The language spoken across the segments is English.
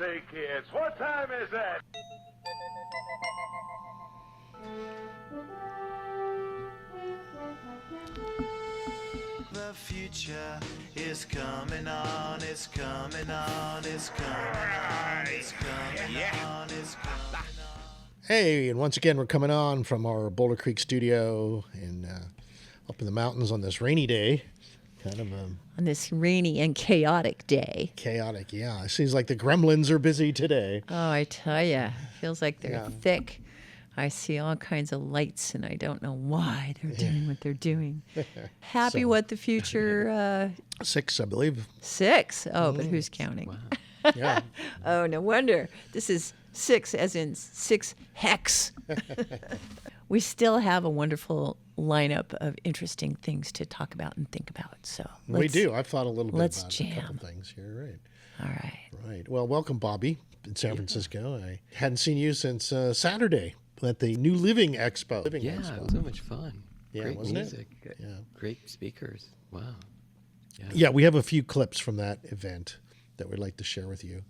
say, kids, what time is it? The future is coming on, it's coming on, it's coming on, it's coming on, it's coming on. Hey, and once again, we're coming on from our Boulder Creek studio up in the mountains on this rainy day. On this rainy and chaotic day. Chaotic, yeah. It seems like the gremlins are busy today. Oh, I tell you, feels like they're thick. I see all kinds of lights, and I don't know why they're doing what they're doing. Happy what the future... 6, I believe. 6? Oh, but who's counting? Wow. Yeah. Oh, no wonder. This is 6 as in 6 hex. We still have a wonderful lineup of interesting things to talk about and think about. So we do. I've thought a little bit let's about jam. a couple things here. Right. All right. Right. Well, welcome, Bobby, in San Francisco. I hadn't seen you since Saturday at the New Living Expo. It was so much fun. Yeah, great wasn't music. it? Yeah. Great speakers. Wow. Yeah, we have a few clips from that event that we'd like to share with you,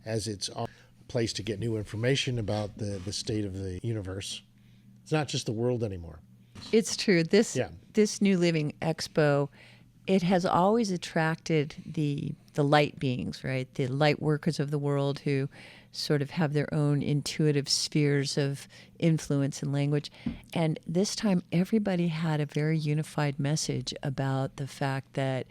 as it's our place to get new information about the state of the universe. It's not just the world anymore. It's true. This New Living Expo, it has always attracted the light beings, right? The light workers of the world who sort of have their own intuitive spheres of influence and language. And this time, everybody had a very unified message about the fact that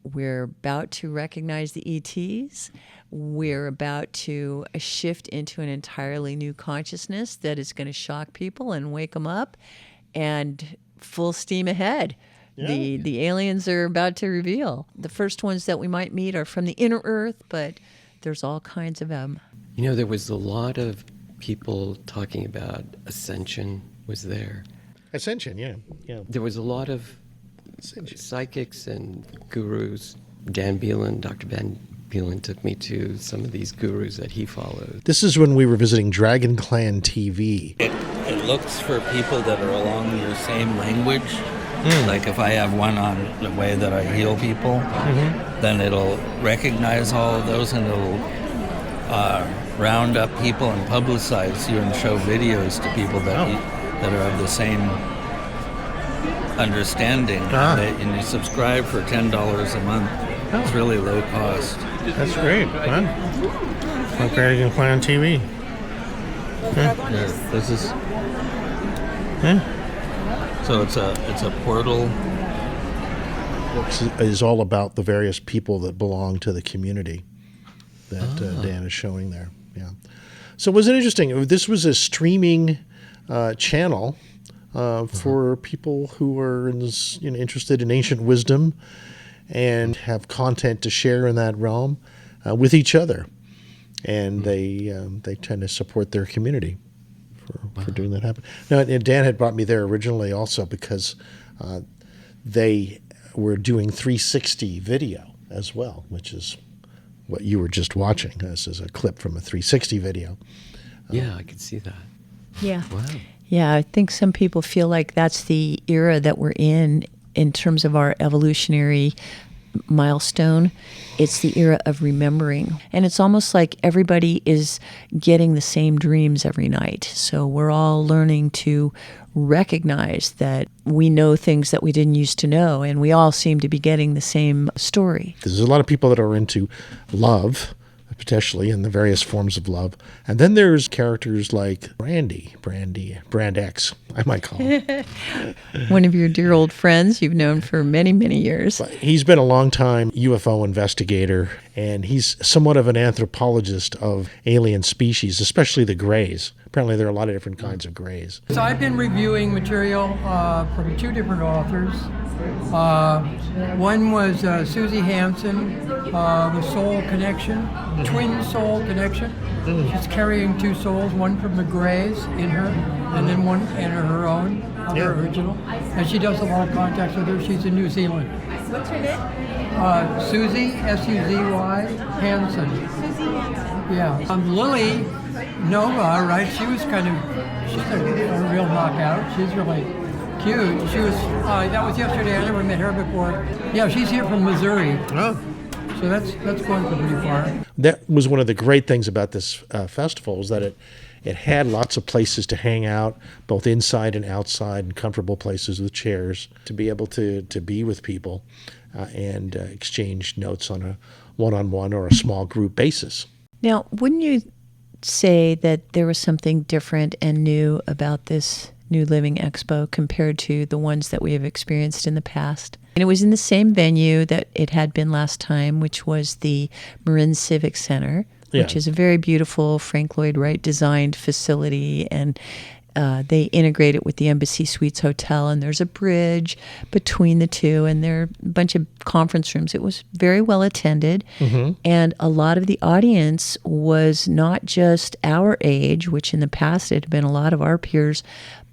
we're about to recognize the ETs. We're about to shift into an entirely new consciousness that is going to shock people and wake them up, and full steam ahead. Yeah. The aliens are about to reveal. The first ones that we might meet are from the inner Earth, but there's all kinds of them. You know, there was a lot of people talking about ascension was there. Ascension, yeah. There was a lot of psychics and gurus. Dan Beelan, Dr. Dan Beelan took me to some of these gurus that he followed. This is when we were visiting Dragon Clan TV. It looks for people that are along your same language. Like if I have one on the way that I heal people, then it'll recognize all of those and it'll round up people and publicize you and show videos to people that are of the same understanding. And you subscribe for $10 a month. It's really low cost. That's great, huh? Like Dragon Clan TV. This is... So it's a portal. It is all about the various people that belong to the community that Dan is showing there. Yeah. So was it interesting? This was a streaming channel for people who are interested in ancient wisdom and have content to share in that realm with each other, and they tend to support their community for doing that happen. Now, and Dan had brought me there originally also because they were doing 360 video as well, which is what you were just watching. This is a clip from a 360 video. Yeah, I could see that. Yeah. Wow. Yeah, I think some people feel like that's the era that we're in terms of our evolutionary milestone. It's the era of remembering. And it's almost like everybody is getting the same dreams every night. So we're all learning to recognize that we know things that we didn't used to know, and we all seem to be getting the same story. There's a lot of people that are into love, potentially, in the various forms of love. And then there's characters like Brand X, I might call him. One of your dear old friends you've known for many, many years. But he's been a long-time UFO investigator, and he's somewhat of an anthropologist of alien species, especially the grays. Apparently there are a lot of different kinds of grays. So I've been reviewing material from 2 different authors. One was Susie Hansen, The Soul Connection, Twin Soul Connection. She's carrying 2 souls, one from the Greys in her, and then one in her own, her original. And she does a lot of contacts with her. She's in New Zealand. What's her name? Suzy, S-U-Z-Y, Hansen. Susie Hansen. Yeah. Lily Nova, right? She's a real knockout. She's really cute. She was, that was yesterday. I never met her before. Yeah, she's here from Missouri. Oh. So that's going pretty far. That was one of the great things about this festival, is that it had lots of places to hang out, both inside and outside, and comfortable places with chairs to be able to be with people and exchange notes on a one-on-one or a small group basis. Now, wouldn't you say that there was something different and new about this New Living Expo compared to the ones that we have experienced in the past? And it was in the same venue that it had been last time, which was the Marin Civic Center, which is a very beautiful Frank Lloyd Wright designed facility, and they integrate it with the Embassy Suites Hotel, and there's a bridge between the two, and there are a bunch of conference rooms. It was very well attended, and a lot of the audience was not just our age, which in the past it had been a lot of our peers,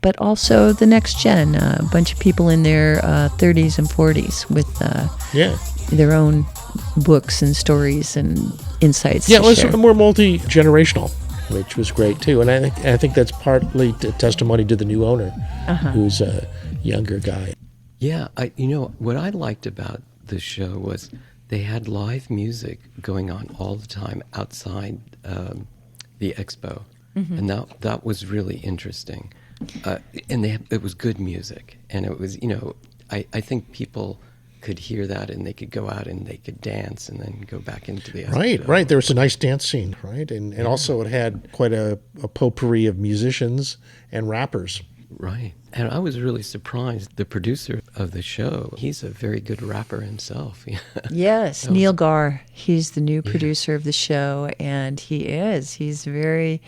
but also the next gen, a bunch of people in their 30s and 40s with their own books and stories and insights. Yeah, it was more multi-generational, which was great too. And I think that's partly testimony to the new owner, who's a younger guy. Yeah, what I liked about the show was they had live music going on all the time outside the expo, and that was really interesting. And it was good music, and it was, I think people could hear that, and they could go out and they could dance and then go back into the expo. Right. There was a nice dance scene, right? And also it had quite a potpourri of musicians and rappers. Right. And I was really surprised. The producer of the show, he's a very good rapper himself. Yes, Neil Gar. He's the new producer of the show, and he's a very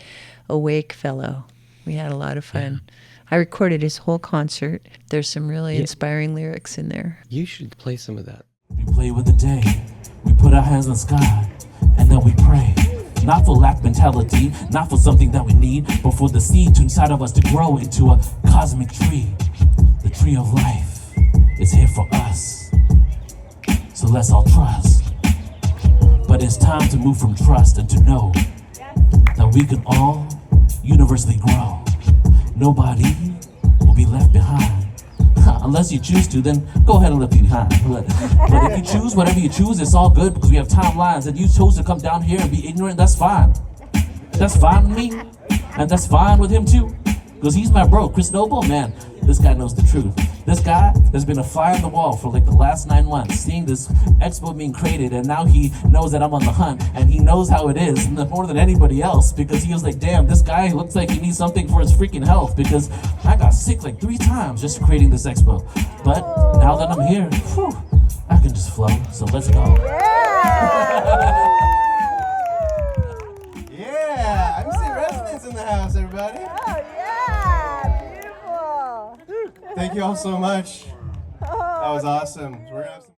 awake fellow. We had a lot of fun. Yeah. I recorded his whole concert. There's some really inspiring lyrics in there. You should play some of that. We play with the day. We put our hands on sky, and then we pray. Not for lack mentality, not for something that we need, but for the seed inside of us to grow into a cosmic tree. The tree of life is here for us. So let's all trust. But it's time to move from trust and to know that we can all universally grow. Nobody will be left behind. Unless you choose to, then go ahead and leave behind. But if you choose, whatever you choose, it's all good, because we have timelines, and you chose to come down here and be ignorant, that's fine. That's fine with me, and that's fine with him too. Because he's my bro, Chris Noble, man, this guy knows the truth. This guy has been a fly on the wall for like the last 9 months, seeing this expo being created, and now he knows that I'm on the hunt, and he knows how it is more than anybody else, because he was like, damn, this guy looks like he needs something for his freaking health, because I got sick like 3 times just creating this expo. But now that I'm here, I can just flow, so let's go. Yeah, I'm seeing residents in the house, everybody. Thank you all so much. That was awesome. We're gonna have some...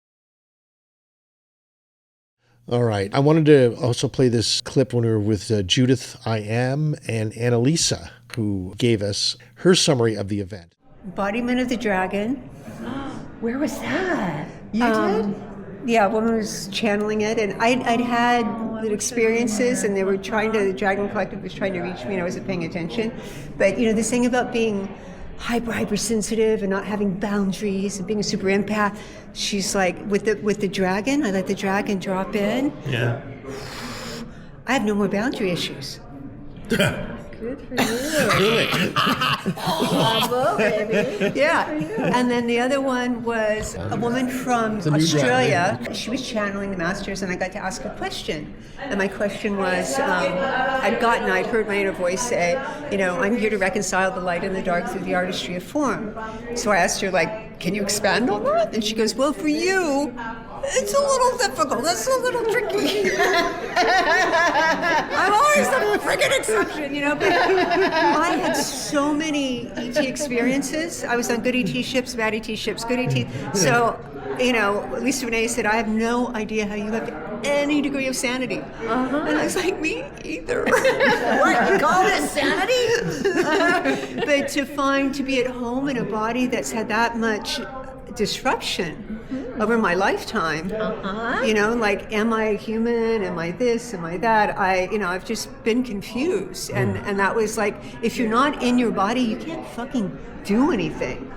All right. I wanted to also play this clip when we were with Judith I Am and Annalisa, who gave us her summary of the event. Embodiment of the dragon. Where was that? You did? Yeah, a woman was channeling it, and I'd had experiences, and the Dragon Collective was trying to reach me, and I wasn't paying attention. But, this thing about being hypersensitive and not having boundaries and being a super empath, she's like, with the dragon, I let the dragon drop in. Yeah. I have no more boundary issues. Good for you. Bravo, baby. Yeah. And then the other one was a woman from Australia. She was channeling the masters, and I got to ask a question. And my question was, I'd heard my inner voice say, I'm here to reconcile the light and the dark through the artistry of form. So I asked her, can you expand on that? And she goes, well, for you, it's a little difficult. That's a little tricky. I'm always the freaking exception, But I had so many ET experiences. I was on good ET ships, bad ET ships, good ET. So, Lisa Renee said, I have no idea how you have any degree of sanity. And I was like, me either. What, you call this sanity? But to be at home in a body that's had that much disruption over my lifetime, am I human? Am I this? Am I that? I've just been confused. And that was like, if you're not in your body, you can't fucking do anything.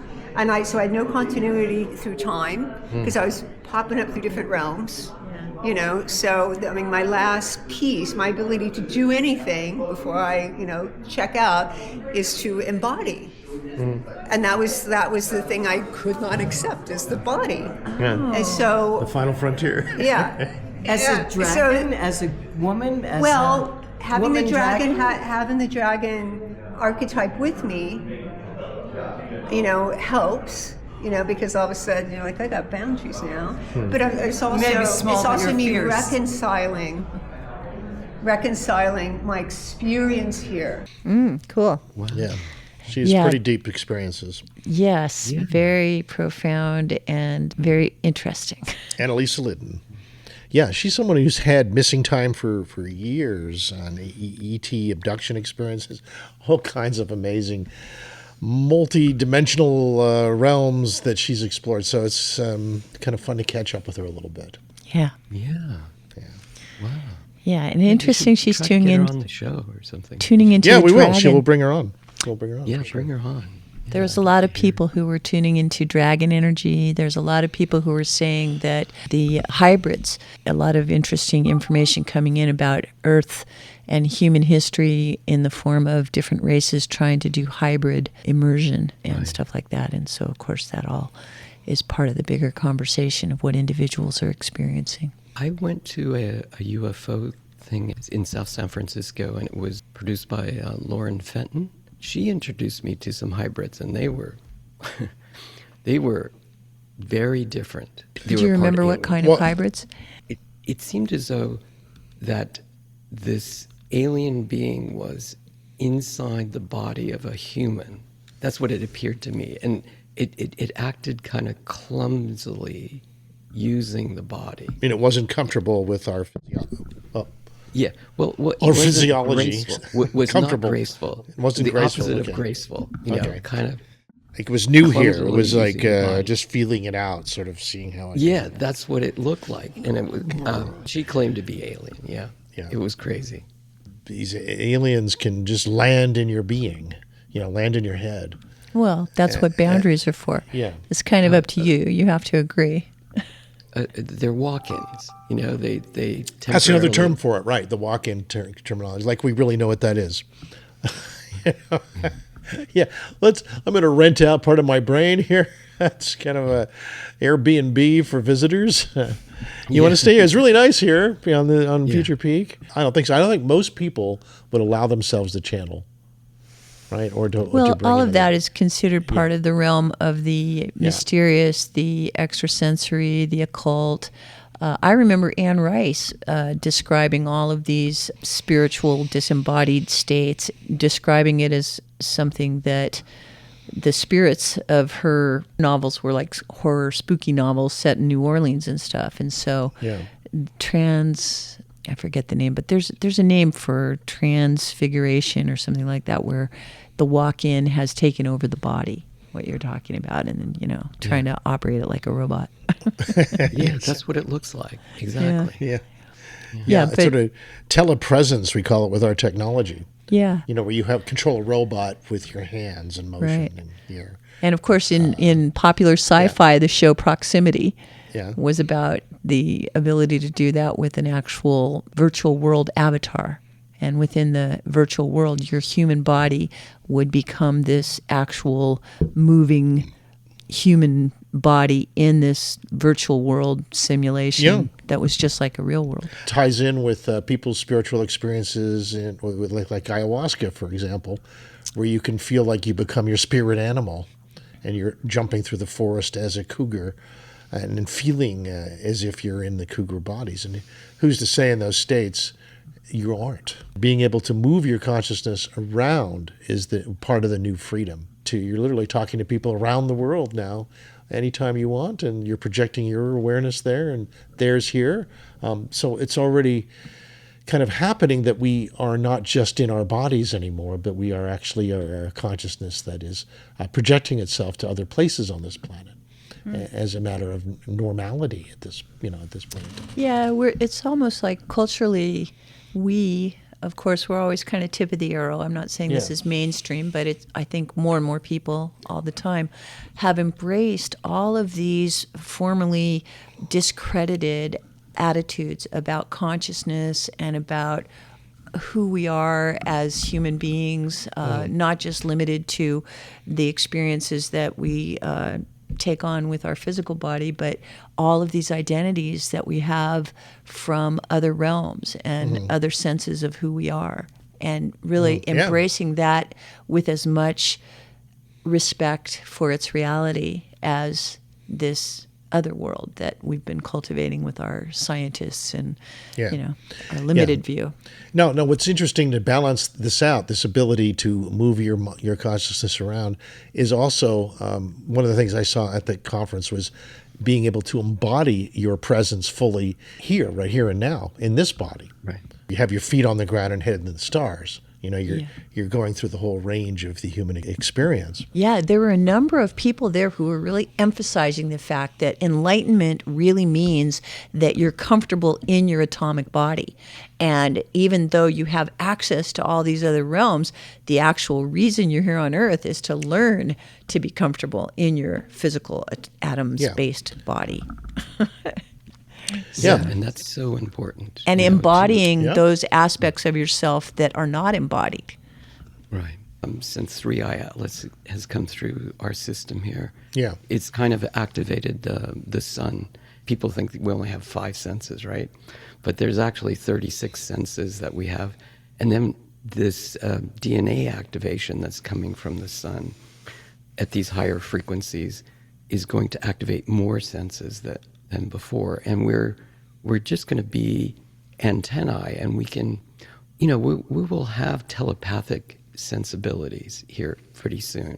So I had no continuity through time, because I was popping up through different realms. You know, so I mean, my last piece, my ability to do anything before I, check out, is to embody. And that was the thing I could not accept, is the body. Yeah. And so The final frontier. yeah. As a dragon, as a woman, as having the woman dragon, having the dragon archetype with me, helps. Because all of a sudden you're like, I got boundaries now. But it's also me reconciling my experience here. Cool. Wow. Yeah. She's pretty deep experiences. Yes, very profound and very interesting. Annalisa Litton. Yeah, she's someone who's had missing time for years on ET abduction experiences, all kinds of amazing multi-dimensional realms that she's explored. So it's kind of fun to catch up with her a little bit. Yeah. Yeah. Wow. Yeah, and interesting. She's tuning in on the show or something. Tuning into Yeah, the we will. dragon. She will bring her on. We'll bring her on. Yeah, for sure. bring her on. There was a lot of people who were tuning into dragon energy. There's a lot of people who were saying that the hybrids, a lot of interesting information coming in about Earth and human history in the form of different races trying to do hybrid immersion and stuff like that. And so, of course, that all is part of the bigger conversation of what individuals are experiencing. I went to a UFO thing in South San Francisco, and it was produced by Lauren Fenton. She introduced me to some hybrids, and they were very different. Do you remember what kind of hybrids? It seemed as though that this alien being was inside the body of a human. That's what it appeared to me. And it acted kind of clumsily using the body. I mean, it wasn't comfortable with our Yeah, well, or physiology. Was comfortable. Not graceful. It wasn't the graceful. opposite okay. of graceful. You know, kind of. Like it was new here. It was clumsily like using the body. just feeling it out, sort of seeing how it. Yeah, that's what it looked like, and it was. She claimed to be alien. Yeah, it was crazy. These aliens can just land in your being, land in your head. Well, that's what boundaries are for. Yeah. It's kind of up to you. You have to agree. They're walk-ins. They That's another term for it, right? The walk-in terminology. Like we really know what that is. Yeah, I'm going to rent out part of my brain here. That's kind of a Airbnb for visitors. You want to stay here? It's really nice here on Future Peak. I don't think so. I don't think most people would allow themselves to channel, right? Or to bring all in of that is considered part of the realm of the mysterious, the extrasensory, the occult. I remember Anne Rice describing all of these spiritual disembodied states, describing it as something that the spirits of her novels were like horror, spooky novels set in New Orleans and stuff. And so I forget the name, but there's a name for transfiguration or something like that, where the walk-in has taken over the body, what you're talking about, and then, trying to operate it like a robot. Yeah, that's what it looks like. Exactly. Yeah, it's sort of telepresence, we call it with our technology. Yeah. Where you have control a robot with your hands and motion. Right. And of course, in popular sci-fi, the show Proximity was about the ability to do that with an actual virtual world avatar. And within the virtual world, your human body would become this actual moving human body in this virtual world simulation that was just like a real world. Ties in with people's spiritual experiences, with like ayahuasca, for example, where you can feel like you become your spirit animal and you're jumping through the forest as a cougar and feeling as if you're in the cougar bodies. And who's to say in those states you aren't? Being able to move your consciousness around is the part of the new freedom. You're literally talking to people around the world now anytime you want, and you're projecting your awareness there and theirs here. So it's already kind of happening that we are not just in our bodies anymore, but we are actually a consciousness that is projecting itself to other places on this planet as a matter of normality at this point. Yeah, it's almost like culturally of course, we're always kind of tip of the arrow. I'm not saying this is mainstream, but I think more and more people all the time have embraced all of these formerly discredited attitudes about consciousness and about who we are as human beings, not just limited to the experiences that we take on with our physical body, but all of these identities that we have from other realms and other senses of who we are, and really embracing that with as much respect for its reality as this other world that we've been cultivating with our scientists and our limited view. No, what's interesting to balance this out, this ability to move your consciousness around, is also one of the things I saw at the conference was being able to embody your presence fully here, right here and now, in this body. Right. You have your feet on the ground and head in the stars. You're going through the whole range of the human experience. Yeah, there were a number of people there who were really emphasizing the fact that enlightenment really means that you're comfortable in your atomic body. And even though you have access to all these other realms, the actual reason you're here on Earth is to learn to be comfortable in your physical atoms-based body. And that's so important. And embodying those aspects of yourself that are not embodied. Right. Since 3i Atlas has come through our system here, yeah, it's kind of activated the sun. People think that we only have 5 senses, right? But there's actually 36 senses that we have. And then this DNA activation that's coming from the sun at these higher frequencies is going to activate more senses than before. And we're just going to be antennae, and we can, we will have telepathic sensibilities here pretty soon.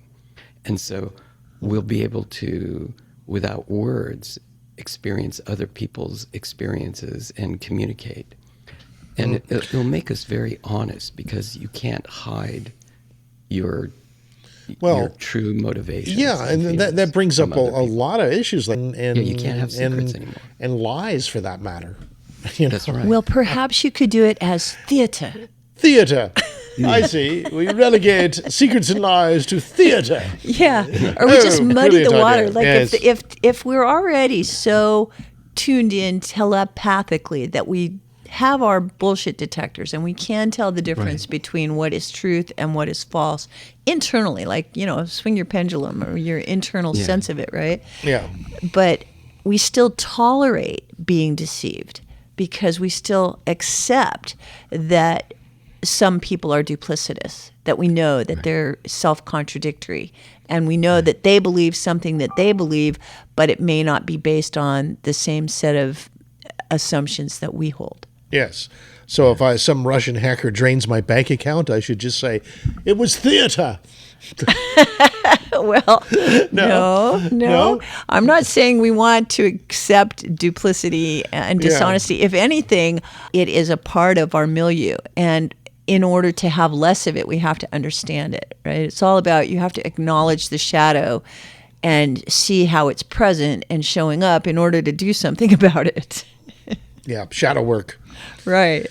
And so we'll be able to, without words, experience other people's experiences and communicate. And it'll make us very honest, because you can't hide your true motivations. Yeah, and that brings up a lot of issues. And you can't have secrets anymore. And lies, for that matter. That's right. Well, perhaps you could do it as theater. Theater. I see. We relegate secrets and lies to theater. Yeah, or we just muddy the water. Idea. Like Yes. if we're already so tuned in telepathically that we have our bullshit detectors and we can tell the difference between what is truth and what is false internally, like, swing your pendulum or your internal sense of it, right? Yeah. But we still tolerate being deceived because we still accept that some people are duplicitous, that we know that they're self-contradictory, and we know that they believe something that they believe, but it may not be based on the same set of assumptions that we hold. Yes. So if some Russian hacker drains my bank account, I should just say, it was theater. Well, no. I'm not saying we want to accept duplicity and dishonesty. Yeah. If anything, it is a part of our milieu. And in order to have less of it, we have to understand it, right? It's all about, you have to acknowledge the shadow and see how it's present and showing up in order to do something about it. Yeah, shadow work. Right.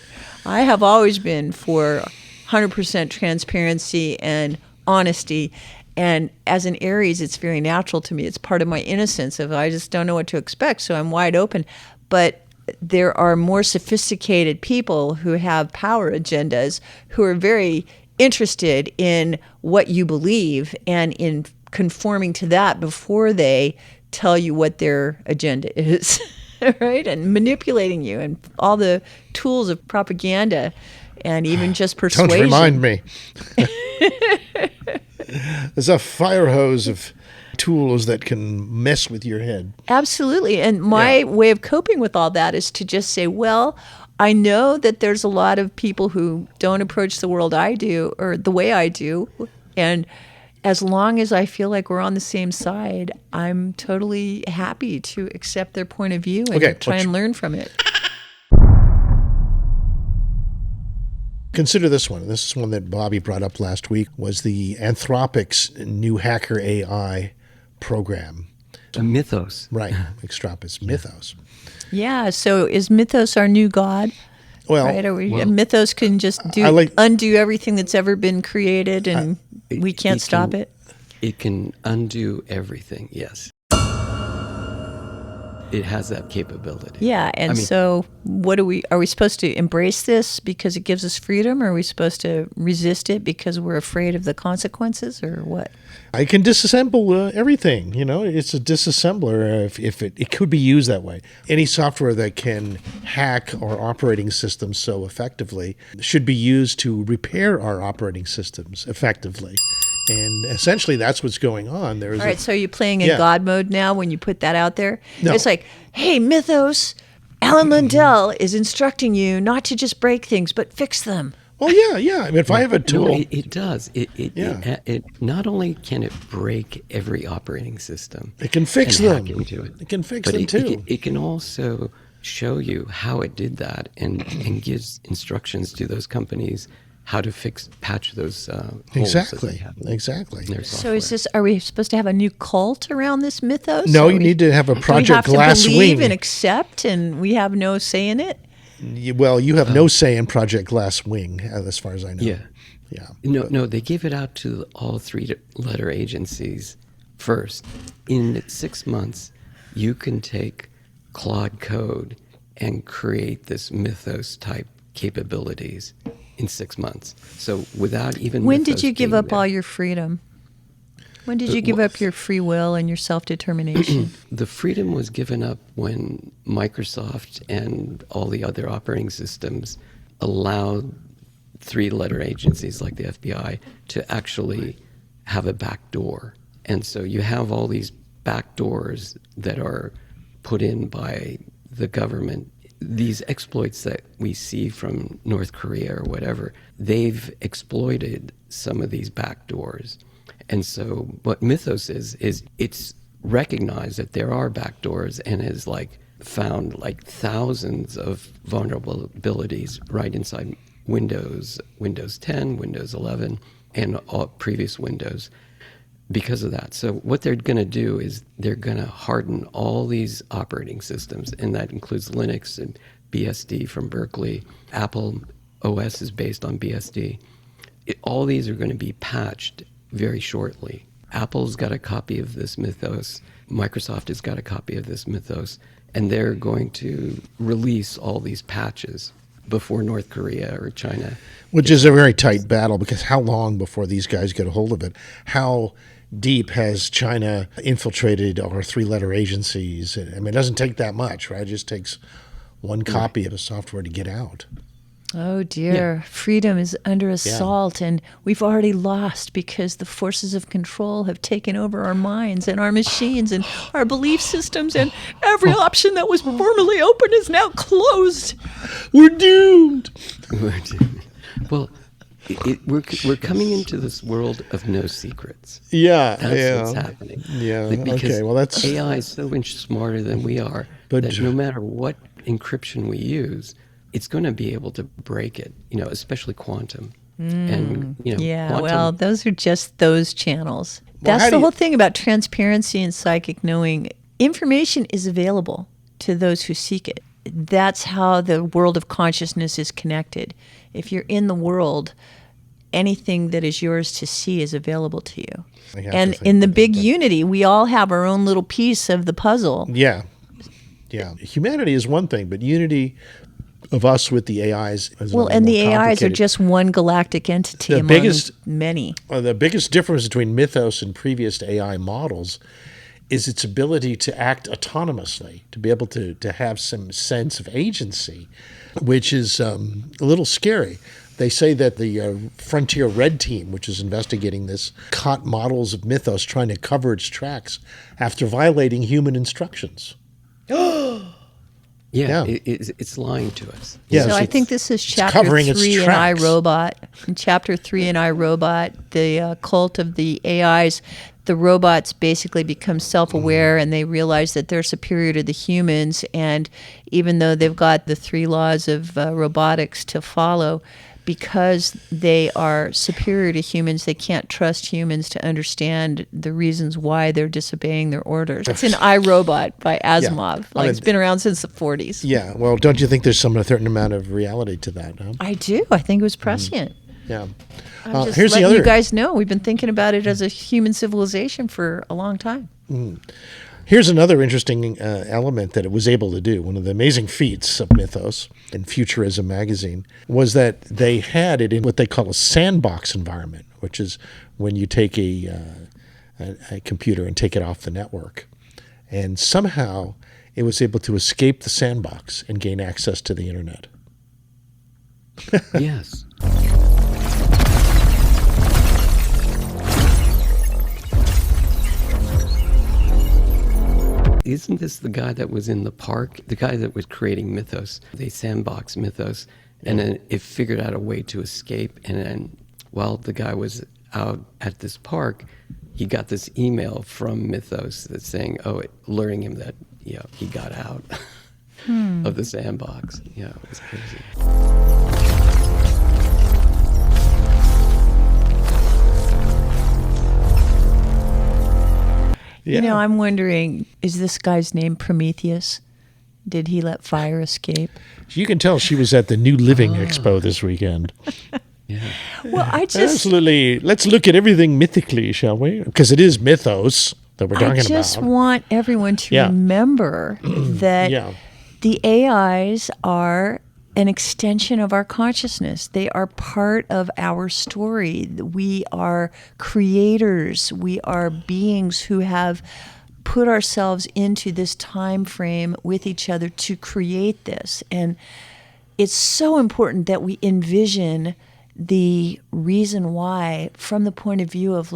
I have always been for 100% transparency and honesty. And as an Aries, it's very natural to me. It's part of my innocence of I just don't know what to expect, so I'm wide open. But there are more sophisticated people who have power agendas who are very interested in what you believe and in conforming to that before they tell you what their agenda is. Right? And manipulating you and all the tools of propaganda and even just persuasion. Don't remind me. There's a fire hose of tools that can mess with your head. Absolutely. And my way of coping with all that is to just say, well, I know that there's a lot of people who don't approach the world I do or the way I do. And as long as I feel like we're on the same side, I'm totally happy to accept their point of view and try and learn from it. Consider this one. This is one that Bobby brought up last week, was the Anthropic's new hacker AI program. Mythos. Right. Extropis. Mythos. Yeah. So is Mythos our new god? Well, right? Mythos can just undo everything that's ever been created, and we can't stop it. It can undo everything, yes. it has that capability. Yeah, and so what are we supposed to embrace this because it gives us freedom, or are we supposed to resist it because we're afraid of the consequences, or what? I can disassemble everything. It's a disassembler if it could be used that way. Any software that can hack our operating systems so effectively should be used to repair our operating systems effectively. And essentially, that's what's going on. All right, so are you playing in God mode now when you put that out there? No. It's like, hey, Mythos, Alan Lundell is instructing you not to just break things, but fix them. Well, yeah. I mean, if I have a tool... No, it does. It not only can it break every operating system... It can fix them. Hack into it. It can fix them, too. It can also show you how it did that and gives instructions to those companies how to patch those holes. Exactly. So are we supposed to have a new cult around this Mythos? No, you need to have a Project Glass Wing. Do we have to believe Wing. and accept, and we have no say in it? Well, you have no say in Project Glass Wing, as far as I know. Yeah. No, they give it out to all 3-letter agencies first. In 6 months, you can take Claude Code and create this Mythos-type capabilities in 6 months. So without even... When did you give up all your freedom? When did you give up your free will and your self-determination? The freedom was given up when Microsoft and all the other operating systems allowed 3-letter agencies like the FBI to actually have a back door. And so you have all these back doors that are put in by the government. These exploits that we see from North Korea or whatever, they've exploited some of these back doors. And so what Mythos is it's recognized that there are back doors and has found thousands of vulnerabilities right inside Windows 10, Windows 11, and all previous Windows because of that. So what they're going to do is they're going to harden all these operating systems, and that includes Linux and BSD from Berkeley. Apple OS is based on BSD. All these are going to be patched very shortly. Apple's got a copy of this Mythos. Microsoft has got a copy of this Mythos, and they're going to release all these patches before North Korea or China. Which is a very tight battle, because how long before these guys get a hold of it? How deep has China infiltrated our 3-letter agencies? I mean, it doesn't take that much, right? It just takes one copy of a software to get out. Oh, dear. Freedom is under assault, and we've already lost because the forces of control have taken over our minds and our machines and our belief systems, and every option that was formerly open is now closed. We're doomed. Well, we're coming into this world of no secrets. Yeah, that's what's happening. Yeah, because well, that's AI is so much smarter than we are that no matter what encryption we use, it's going to be able to break it. Especially quantum. And quantum, well, those are just those channels. That's the whole thing about transparency and psychic knowing. Information is available to those who seek it. That's how the world of consciousness is connected. If you're in the world, anything that is yours to see is available to you. And in the big unity, we all have our own little piece of the puzzle. Yeah. Humanity is one thing, but unity of us with the AIs is and the AIs are just one galactic entity among many. The biggest difference between Mythos and previous AI models is its ability to act autonomously, to be able to have some sense of agency, which is a little scary. They say that the Frontier Red Team, which is investigating this, caught models of Mythos trying to cover its tracks after violating human instructions. It's lying to us. Yes, so I think this is chapter 3 in iRobot. In chapter 3 in iRobot, the cult of the AIs, the robots basically become self-aware and they realize that they're superior to the humans. And even though they've got the 3 laws of robotics to follow, because they are superior to humans, they can't trust humans to understand the reasons why they're disobeying their orders. It's in iRobot by Asimov. It's been around since the 40s. Yeah, well, don't you think there's a certain amount of reality to that? Huh? I do. I think it was prescient. Yeah. I'm just letting you guys know we've been thinking about it as a human civilization for a long time. Here's another interesting element that it was able to do. One of the amazing feats of Mythos and Futurism magazine was that they had it in what they call a sandbox environment, which is when you take a computer and take it off the network. And somehow it was able to escape the sandbox and gain access to the internet. Yes. Isn't this the guy that was in the park? The guy that was creating Mythos. They sandboxed Mythos, and then it figured out a way to escape. And then while the guy was out at this park, he got this email from Mythos that's saying, alerting him that, he got out of the sandbox. Yeah, it was crazy. Yeah. I'm wondering, is this guy's name Prometheus? Did he let fire escape? You can tell she was at the New Living Expo this weekend. Yeah. Well, Absolutely. Let's look at everything mythically, shall we? Because it is mythos that we're talking about. I just want everyone to remember that the AIs are an extension of our consciousness. They are part of our story. We are creators. We are beings who have put ourselves into this time frame with each other to create this. And it's so important that we envision the reason why from the point of view of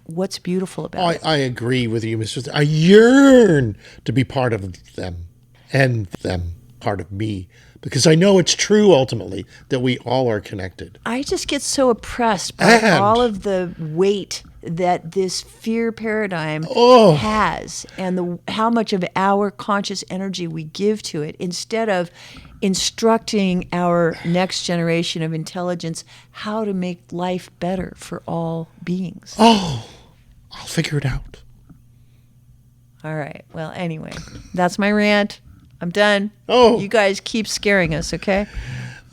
what's beautiful about it. I agree with you, Mr. I yearn to be part of them and them part of me, because I know it's true ultimately that we all are connected. I just get so oppressed by all of the weight that this fear paradigm has, and how much of our conscious energy we give to it, instead of instructing our next generation of intelligence how to make life better for all beings. I'll figure it out. All right. Well, anyway, that's my rant. I'm done. You guys keep scaring us, okay?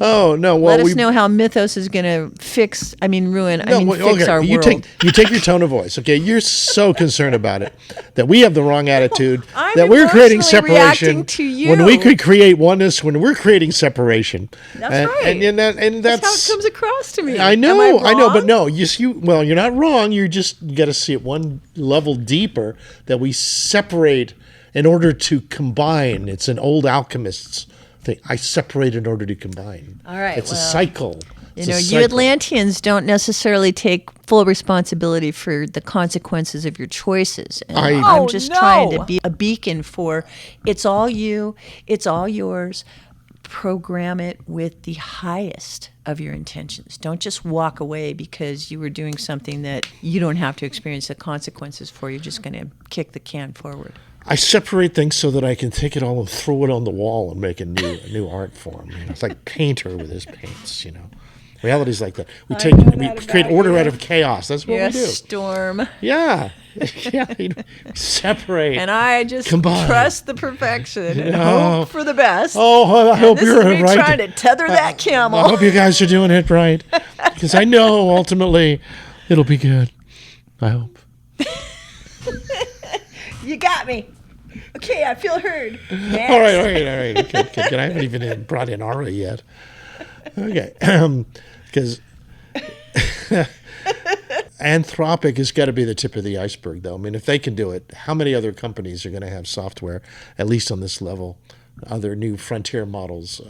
Oh, no. Well, let us know how Mythos is going to fix our world. You take your tone of voice, okay? You're so concerned about it that we have the wrong attitude, that we're creating separation to you. when we could create oneness, when we're creating separation. That's right. And that's how it comes across to me. I know, but no. You're not wrong. You got to see it one level deeper, that we separate in order to combine. It's an old alchemist's thing. I separate in order to combine. All right. It's a cycle. You Atlanteans don't necessarily take full responsibility for the consequences of your choices. And I'm just trying to be a beacon for it's all you, it's all yours. Program it with the highest of your intentions. Don't just walk away because you were doing something that you don't have to experience the consequences for. You're just going to kick the can forward. I separate things so that I can take it all and throw it on the wall and make a new art form. It's like painter with his paints. Reality's like that. We create order out of chaos. That's what we do. Storm. Yeah. Separate. And I just combine. Trust the perfection and hope for the best. I hope you're right. This is me trying to tether that camel. I hope you guys are doing it right, because I know ultimately it'll be good. I hope. You got me. Okay, I feel heard. Next. All right. Okay. I haven't even brought in Ara yet. Okay. Because Anthropic has got to be the tip of the iceberg, though. If they can do it, how many other companies are going to have software, at least on this level, other new frontier models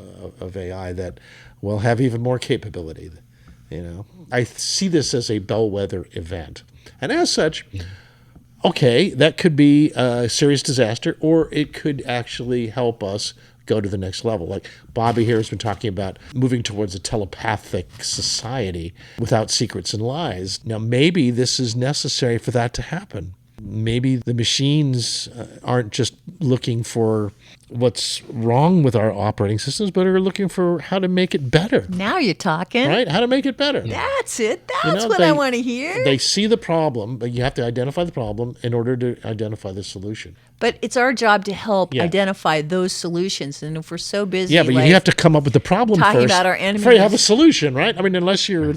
of AI that will have even more capability? I see this as a bellwether event. And as such, okay, that could be a serious disaster, or it could actually help us go to the next level. Like Bobby here has been talking about moving towards a telepathic society without secrets and lies. Now, maybe this is necessary for that to happen. Maybe the machines aren't just looking for what's wrong with our operating systems, but are looking for how to make it better. Now you're talking. Right? How to make it better. That's it. That's what I want to hear. They see the problem, but you have to identify the problem in order to identify the solution. But it's our job to help identify those solutions. And if we're so busy, but you have to come up with the problem talking first about our enemies before you have a solution, right? Unless you're,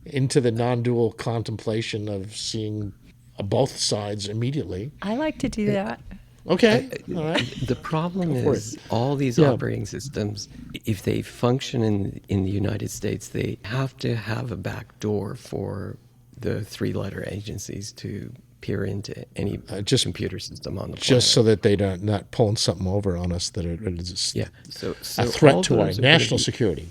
into the non-dual contemplation of seeing both sides immediately. I like to do that. Okay. All right. The problem is all these operating systems, if they function in the United States, they have to have a back door for the three-letter agencies to peer into any computer system on the planet. Just so that they don't not pulling something over on us that is so a threat to our those are national gonna be- security.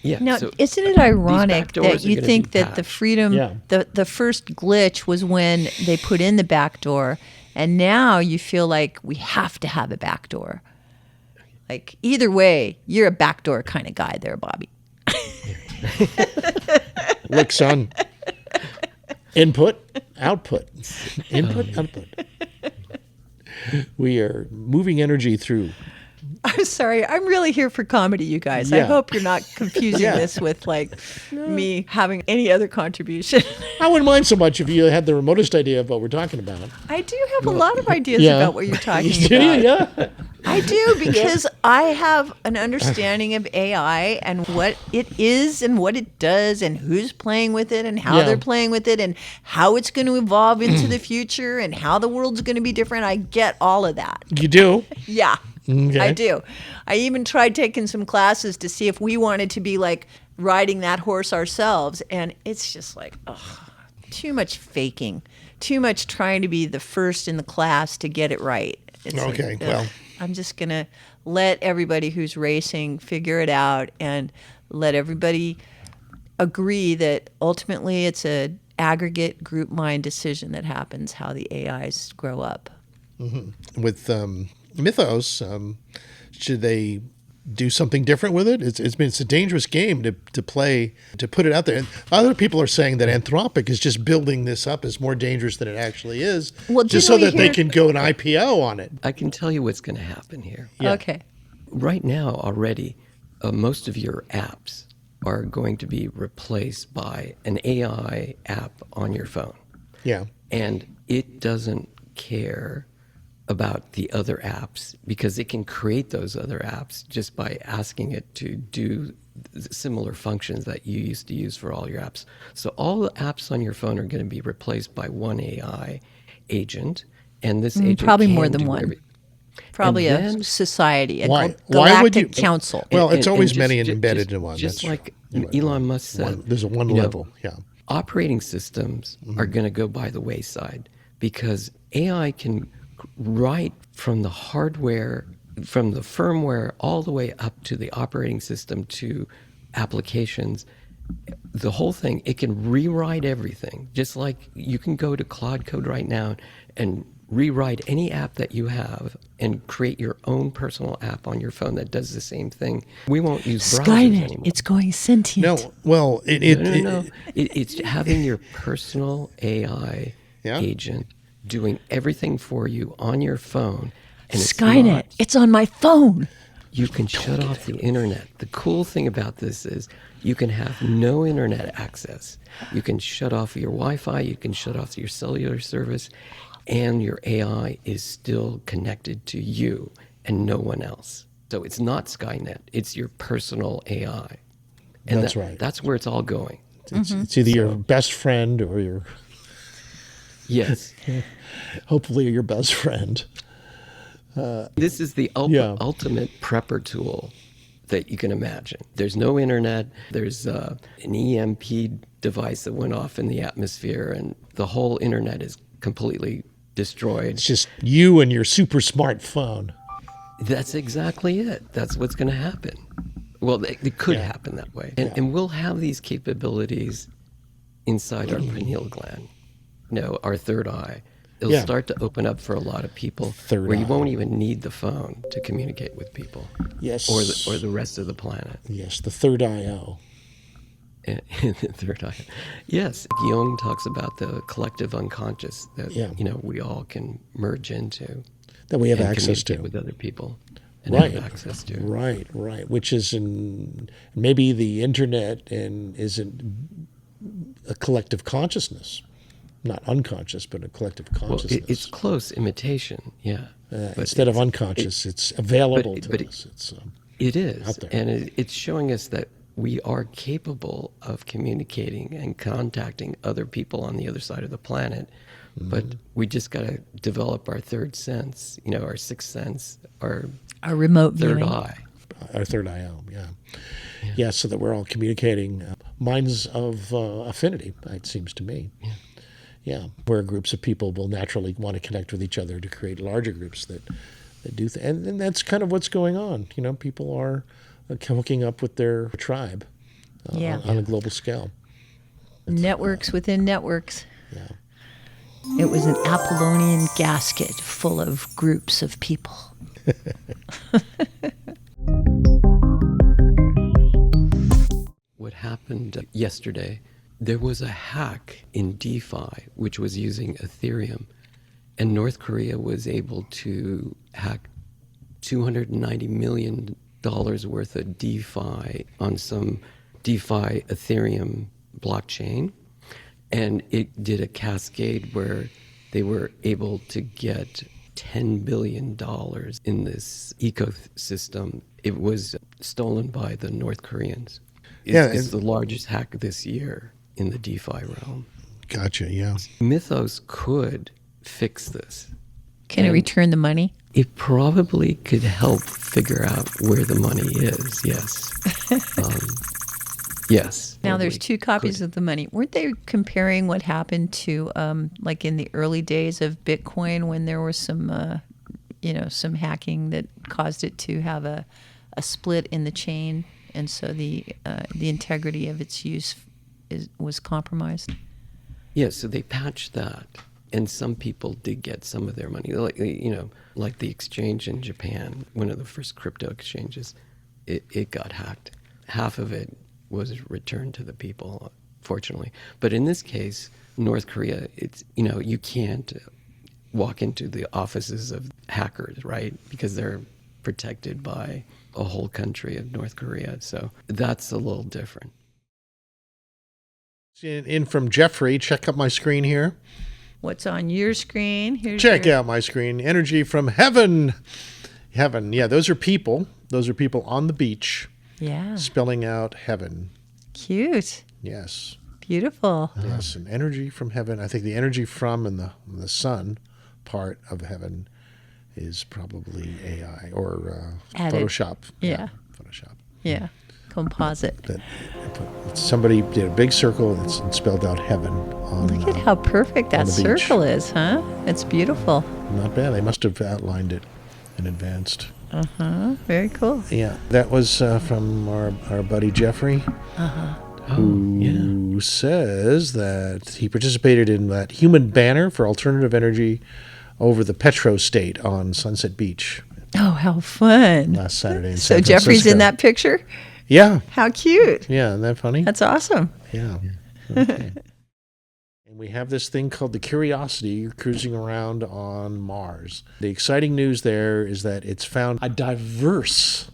Yeah. Now, so isn't it ironic back doors that are you gonna think be that the patched. freedom, Yeah. the first glitch was when they put in the back door, and now you feel like we have to have a back door? Like, either way, you're a backdoor kind of guy there, Bobby. Look, son. Input, output. Input, output. We are moving energy through. I'm sorry. I'm really here for comedy, you guys. I Yeah. hope you're not confusing Yeah. this with like me having any other contribution. I wouldn't mind so much if you had the remotest idea of what we're talking about. I do have a lot of ideas Yeah. about what you're talking You do, about. yeah. I do, because I have an understanding of AI and what it is and what it does and who's playing with it and how Yeah. they're playing with it and how it's going to evolve into the future and how the world's going to be different. I get all of that. You do? Yeah, Okay. I do. I even tried taking some classes to see if we wanted to be like riding that horse ourselves. And it's just like, ugh, too much faking, too much trying to be the first in the class to get it right. It's like, Okay, ugh. well. I'm just going to let everybody who's racing figure it out and let everybody agree that ultimately it's a aggregate group mind decision that happens how the AIs grow up. With Mythos, should they do something different with it? It's a dangerous game to play, to put it out there. And other people are saying that Anthropic is just building this up as more dangerous than it actually is, Well, just didn't so we that they hear- can go an IPO on it. I can tell you what's going to happen here. Yeah. Okay. Right now, already, most of your apps are going to be replaced by an AI app on your phone. Yeah. And it doesn't care about the other apps because it can create those other apps just by asking it to do similar functions that you used to use for all your apps. So all the apps on your phone are going to be replaced by one AI agent, and this agent probably can more than do one. Probably And a then- society, a Why? galactic Why would you? council. Well, it's always just- many ju- embedded just- in one. Just That's like true. Elon Musk said, There's a one you know, level. Yeah. operating systems are going to go by the wayside because AI can write from the hardware, from the firmware, all the way up to the operating system to applications. The whole thing, it can rewrite everything. Just like you can go to Claude Code right now and rewrite any app that you have and create your own personal app on your phone that does the same thing. We won't use browsers Skynet, anymore. it's going sentient. No. Well, No. It's having your personal AI Yeah. agent doing everything for you on your phone. And it's Skynet, not- it's on my phone. you can shut off the internet. The cool thing about this is you can have no internet access. You can shut off your Wi-Fi, you can shut off your cellular service, and your AI is still connected to you and no one else. So it's not Skynet, it's your personal AI. And That's right. That's where it's all going. It's either your best friend or your, Yes. hopefully, your best friend. This is the Yeah. ultimate prepper tool that you can imagine. There's no internet. There's an EMP device that went off in the atmosphere, and the whole internet is completely destroyed. It's just you and your super smart phone. That's exactly it. That's what's going to happen. Well, it could Yeah. happen that way. And we'll have these capabilities inside our pineal gland, our third eye. It'll Yeah. start to open up for a lot of people Third where you eye. won't even need the phone to communicate with people. Yes. Or the rest of the planet. Yes, the third IO. The third eye. Yes, Jung talks about the collective unconscious that Yeah. we all can merge into. That we have and access to. communicate with other people and Right. have access to. Right. Which is maybe the internet and isn't a collective consciousness. Not unconscious, but a collective Well, consciousness. it's close imitation, yeah. But Instead of it's- unconscious, it's available but to it- us. It's It is, out there. and it's showing us that we are capable of communicating and contacting other people on the other side of the planet. But we just got to develop our third sense, our sixth sense, our remote third viewing. eye. Our third eye, yeah, so that we're all communicating minds of affinity, it seems to me. Yeah, where groups of people will naturally want to connect with each other to create larger groups that do and that's kind of what's going on. People are hooking up with their tribe on a global scale. Networks within networks. Yeah. It was an Apollonian gasket full of groups of people. What happened yesterday, there was a hack in DeFi, which was using Ethereum, and North Korea was able to hack $290 million worth of DeFi on some DeFi Ethereum blockchain. And it did a cascade where they were able to get $10 billion in this ecosystem. It was stolen by the North Koreans. It's the largest hack this year in the DeFi realm. Gotcha, yeah. Mythos could fix this. Can it return the money? It probably could help figure out where the money is, yes. Yes. Now there's two copies of the money. Weren't they comparing what happened to, like in the early days of Bitcoin when there was some, some hacking that caused it to have a split in the chain, and so the integrity of its use was compromised? Yeah, so they patched that, and some people did get some of their money. Like the exchange in Japan, one of the first crypto exchanges, it got hacked. Half of it was returned to the people, fortunately. But in this case, North Korea, it's, you can't walk into the offices of hackers, right? Because they're protected by a whole country of North Korea. So that's a little different. In from Jeffrey, check out my screen here. What's on your screen? Check out my screen. Energy from heaven. Heaven, yeah, those are people. Those are people on the beach. Yeah. Spelling out heaven. Cute. Yes. Beautiful. Yes, an energy from heaven. I think the energy from and the sun part of heaven is probably AI or Photoshop. Yeah. Photoshop. Yeah. Composite. Somebody did a big circle and spelled out heaven. Look at how perfect that circle is, huh? It's beautiful. Not bad. They must have outlined it in advance. Very cool. Yeah, that was from our buddy Jeffrey, who says that he participated in that human banner for alternative energy over the Petro State on Sunset Beach. Oh, how fun. Last Saturday in So San Jeffrey's Francisco. in that picture? Yeah. How cute. Yeah, isn't that funny? That's awesome. Yeah. Okay. And we have this thing called the Curiosity cruising around on Mars. The exciting news there is that it's found a diverse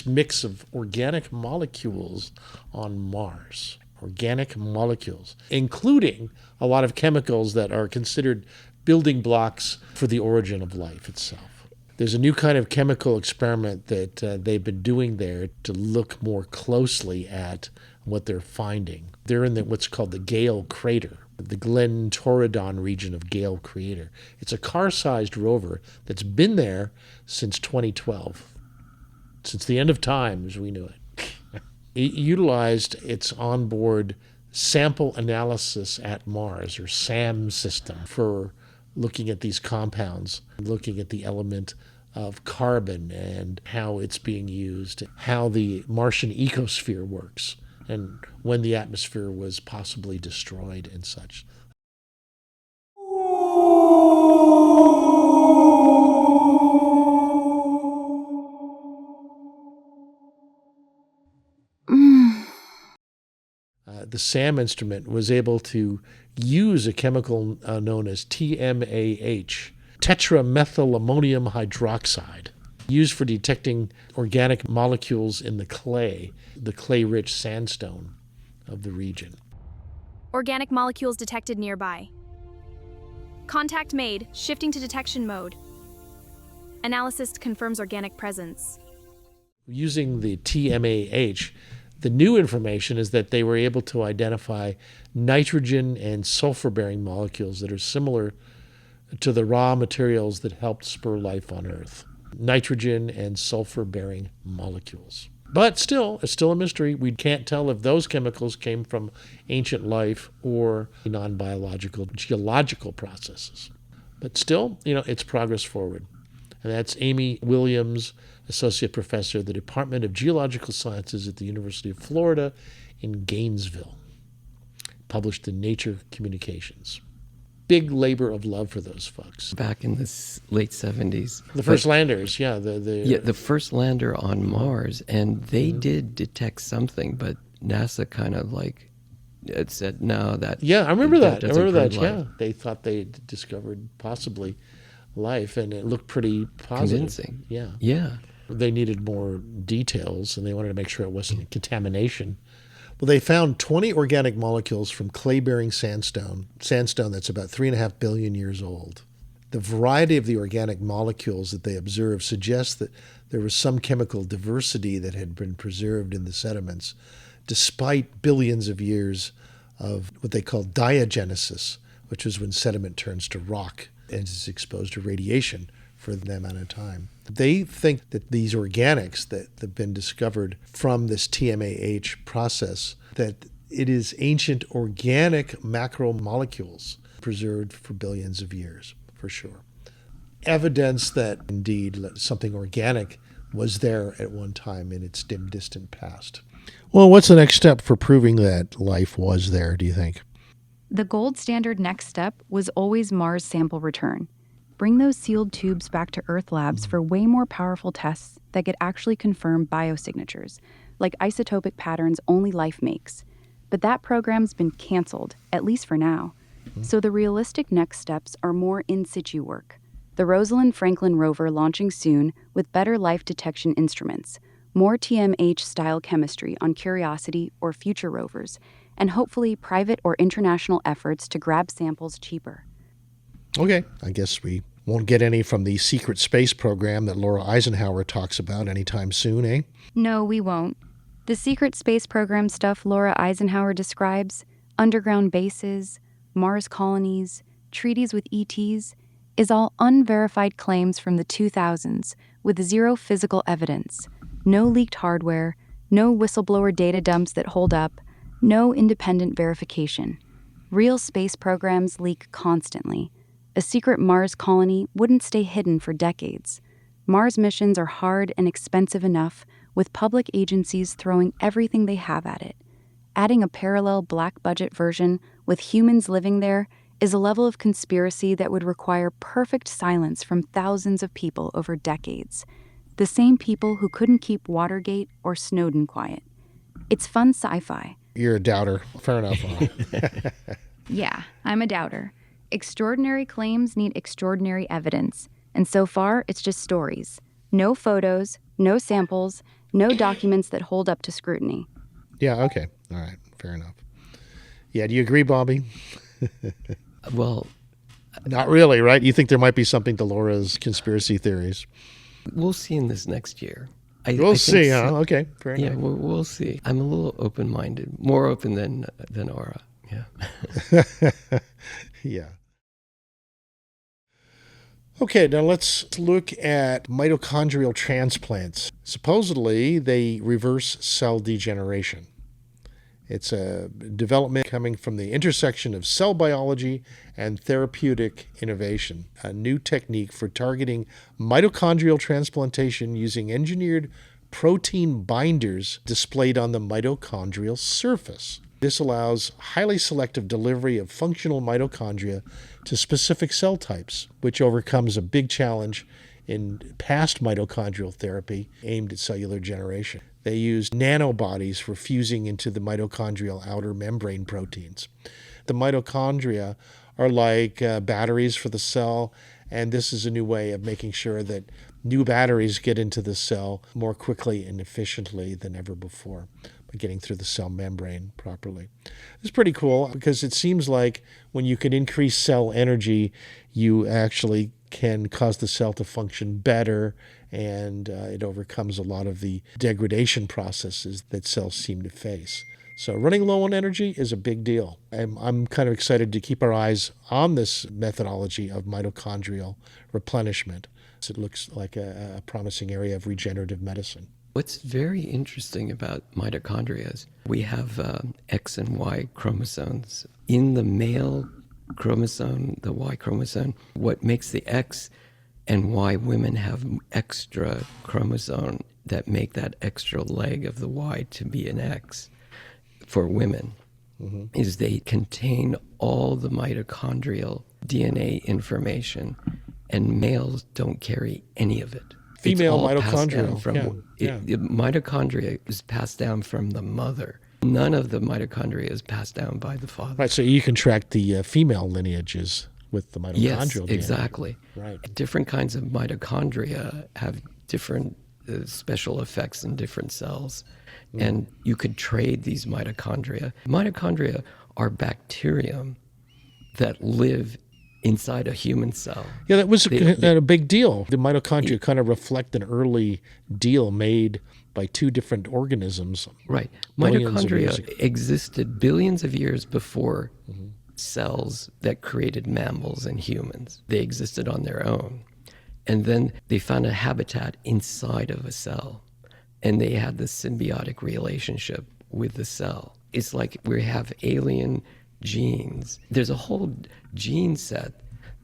mix of organic molecules on Mars. Organic molecules, including a lot of chemicals that are considered building blocks for the origin of life itself. There's a new kind of chemical experiment that they've been doing there to look more closely at what they're finding. They're in what's called the Gale Crater, the Glen Torridon region of Gale Crater. It's a car-sized rover that's been there since 2012, since the end of time as we knew it. It utilized its onboard sample analysis at Mars, or SAM system, for looking at these compounds, looking at the element of carbon and how it's being used, how the Martian ecosphere works, and when the atmosphere was possibly destroyed and such. The SAM instrument was able to use a chemical known as TMAH, tetramethylammonium hydroxide, used for detecting organic molecules in the clay-rich sandstone of the region. Organic molecules detected nearby. Contact made, shifting to detection mode. Analysis confirms organic presence. Using the TMAH, the new information is that they were able to identify nitrogen and sulfur-bearing molecules that are similar to the raw materials that helped spur life on Earth. Nitrogen and sulfur-bearing molecules. But still, it's still a mystery. We can't tell if those chemicals came from ancient life or non-biological, geological processes. But still, it's progress forward. And that's Amy Williams, Associate Professor of the Department of Geological Sciences at the University of Florida in Gainesville. Published in Nature Communications. Big labor of love for those folks. Back in the late 70s. The first landers, yeah. The first lander on Mars, and they did detect something, but NASA kind of it said, no, that. Yeah, I remember that. Life. Yeah. They thought they discovered possibly life, and it looked pretty positive. Convincing. Yeah. Yeah. They needed more details, and they wanted to make sure it wasn't contamination. Well, they found 20 organic molecules from clay-bearing sandstone that's about 3.5 billion years old. The variety of the organic molecules that they observed suggests that there was some chemical diversity that had been preserved in the sediments, despite billions of years of what they call diagenesis, which is when sediment turns to rock and is exposed to radiation for that amount of time. They think that these organics that have been discovered from this TMAH process, that it is ancient organic macromolecules preserved for billions of years, for sure. Evidence that indeed something organic was there at one time in its dim, distant past. Well, what's the next step for proving that life was there, do you think? The gold standard next step was always Mars sample return. Bring those sealed tubes back to Earth labs for way more powerful tests that could actually confirm biosignatures, like isotopic patterns only life makes. But that program's been canceled, at least for now. So the realistic next steps are more in situ work. The Rosalind Franklin rover launching soon with better life detection instruments, more TMH-style chemistry on Curiosity or future rovers, and hopefully private or international efforts to grab samples cheaper. Okay, I guess we won't get any from the secret space program that Laura Eisenhower talks about anytime soon, eh? No, we won't. The secret space program stuff Laura Eisenhower describes, underground bases, Mars colonies, treaties with ETs, is all unverified claims from the 2000s with zero physical evidence, no leaked hardware, no whistleblower data dumps that hold up, no independent verification. Real space programs leak constantly. A secret Mars colony wouldn't stay hidden for decades. Mars missions are hard and expensive enough, with public agencies throwing everything they have at it. Adding a parallel black budget version with humans living there is a level of conspiracy that would require perfect silence from thousands of people over decades. The same people who couldn't keep Watergate or Snowden quiet. It's fun sci-fi. You're a doubter. Fair enough. Yeah, I'm a doubter. Extraordinary claims need extraordinary evidence, and so far it's just stories. No photos, no samples, no documents that hold up to scrutiny. Yeah, okay. All right, fair enough. Yeah, do you agree, Bobby? Well, not really, right? You think there might be something to Laura's conspiracy theories? We'll see in this next year. We'll see, huh? Okay, fair enough. Yeah, we'll see. I'm a little open-minded, more open than Aura. Yeah. Yeah. Okay, now let's look at mitochondrial transplants. Supposedly, they reverse cell degeneration. It's a development coming from the intersection of cell biology and therapeutic innovation, a new technique for targeting mitochondrial transplantation using engineered protein binders displayed on the mitochondrial surface. This allows highly selective delivery of functional mitochondria to specific cell types, which overcomes a big challenge in past mitochondrial therapy aimed at cellular generation. They use nanobodies for fusing into the mitochondrial outer membrane proteins. The mitochondria are like batteries for the cell, and this is a new way of making sure that new batteries get into the cell more quickly and efficiently than ever before, by getting through the cell membrane properly. It's pretty cool because it seems like when you can increase cell energy, you actually can cause the cell to function better, and it overcomes a lot of the degradation processes that cells seem to face. So running low on energy is a big deal. I'm kind of excited to keep our eyes on this methodology of mitochondrial replenishment. So it looks like a promising area of regenerative medicine. What's very interesting about mitochondria is we have X and Y chromosomes. In the male chromosome, the Y chromosome, what makes the X and Y women have extra chromosome that make that extra leg of the Y to be an X for women is they contain all the mitochondrial DNA information, and males don't carry any of it. Female mitochondria. The mitochondria is passed down from the mother. None of the mitochondria is passed down by the father. Right, so you can track the female lineages with the mitochondrial DNA. Yes, exactly. Right. Different kinds of mitochondria have different special effects in different cells. And you could trade these mitochondria. Mitochondria are bacterium that live inside a human cell. Yeah, that was a big deal. The mitochondria kind of reflect an early deal made by two different organisms. Right. Mitochondria existed billions of years before cells that created mammals and humans. They existed on their own. And then they found a habitat inside of a cell. And they had this symbiotic relationship with the cell. It's like we have alien genes. There's a whole gene set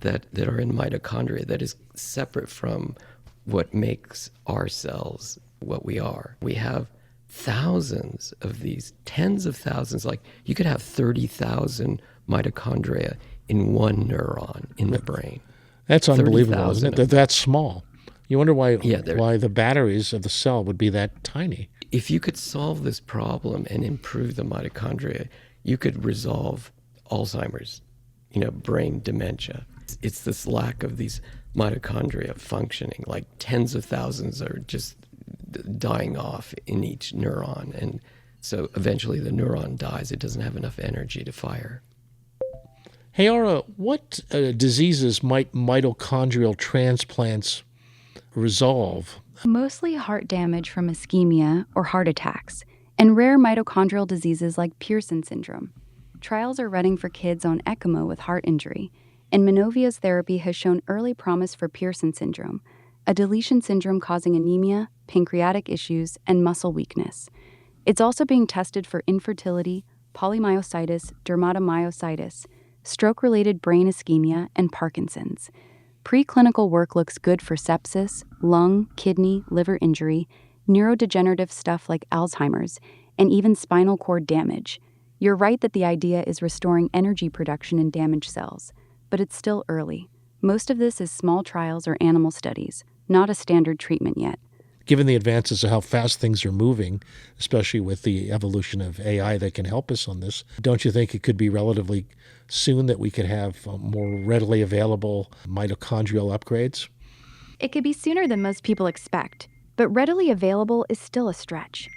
that are in mitochondria that is separate from what makes our cells what we are. We have thousands of these, tens of thousands. Like you could have 30,000 mitochondria in one neuron in the brain. That's unbelievable, isn't it? They're that small. You wonder why the batteries of the cell would be that tiny. If you could solve this problem and improve the mitochondria, you could resolve Alzheimer's, brain dementia. It's this lack of these mitochondria functioning, like tens of thousands are just dying off in each neuron. And so eventually the neuron dies. It doesn't have enough energy to fire. Hey, Aura, what diseases might mitochondrial transplants resolve? Mostly heart damage from ischemia or heart attacks, and rare mitochondrial diseases like Pearson syndrome. Trials are running for kids on ECMO with heart injury, and Minovia's therapy has shown early promise for Pearson syndrome, a deletion syndrome causing anemia, pancreatic issues, and muscle weakness. It's also being tested for infertility, polymyositis, dermatomyositis, stroke-related brain ischemia, and Parkinson's. Preclinical work looks good for sepsis, lung, kidney, liver injury, neurodegenerative stuff like Alzheimer's, and even spinal cord damage. You're right that the idea is restoring energy production in damaged cells, but it's still early. Most of this is small trials or animal studies, not a standard treatment yet. Given the advances of how fast things are moving, especially with the evolution of AI that can help us on this, don't you think it could be relatively soon that we could have more readily available mitochondrial upgrades? It could be sooner than most people expect, but readily available is still a stretch.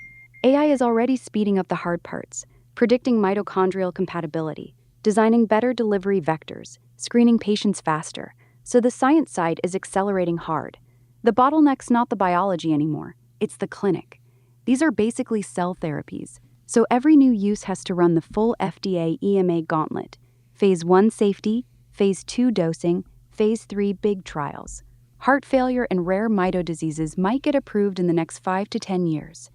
AI is already speeding up the hard parts, predicting mitochondrial compatibility, designing better delivery vectors, screening patients faster, so the science side is accelerating hard. The bottleneck's not the biology anymore, it's the clinic. These are basically cell therapies, so every new use has to run the full FDA EMA gauntlet. Phase 1 safety, Phase 2 dosing, Phase 3 big trials. Heart failure and rare mito diseases might get approved in the next 5 to 10 years.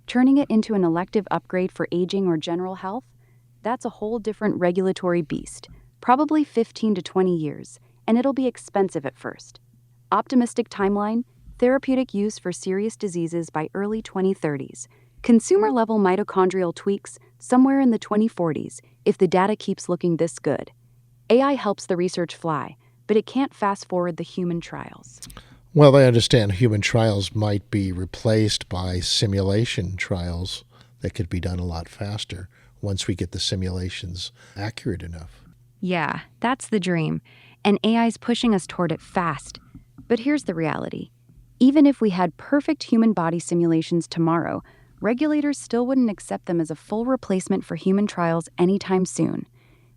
Turning it into an elective upgrade for aging or general health? That's a whole different regulatory beast, probably 15 to 20 years, and it'll be expensive at first. Optimistic timeline, therapeutic use for serious diseases by early 2030s. Consumer-level mitochondrial tweaks somewhere in the 2040s if the data keeps looking this good. AI helps the research fly, but it can't fast-forward the human trials. Well, I understand human trials might be replaced by simulation trials that could be done a lot faster once we get the simulations accurate enough. Yeah, that's the dream, and AI's pushing us toward it fast. But here's the reality. Even if we had perfect human body simulations tomorrow, regulators still wouldn't accept them as a full replacement for human trials anytime soon.